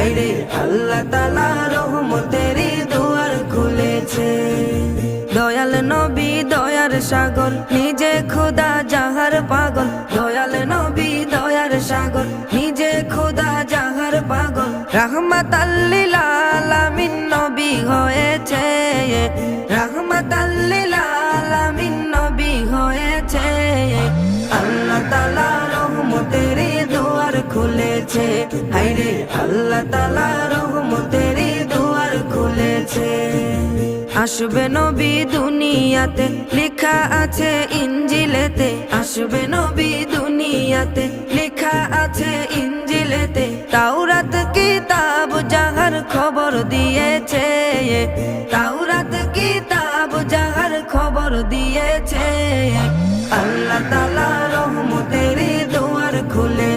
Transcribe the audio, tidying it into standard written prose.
হায়রে আল্লাহ তাআলা রহমতেরই দুয়ার খুলেছে। দয়াল নবী দয়ার সাগর, নিজে খোদা যাহার পাগল। দয়াল নবী দয়ার সাগর, নিজে খোদা যাহার পাগল। রাহমাতাল লিল আলামিন নবী হয়েছে, রাহমাতাল লিল আলামিন নবী হয়েছে। আল্লাহ তাআলা রহমতেরই দুয়ার খুলেছে, হায়রে আল্লাহ তাআলা রহমতেরই দুয়ার খুলেছে। আসবে নবী দুনিয়াতে, লেখা আছে ইনজিলেতে। আসবে নবী দুনিয়াতে, লেখা আছে ইনজিলেতে। তাওরাত কিতাব যাহার খবর দিয়েছে, তাওরাত কিতাব যাহার খবর দিয়েছে। আল্লাহ তাআলা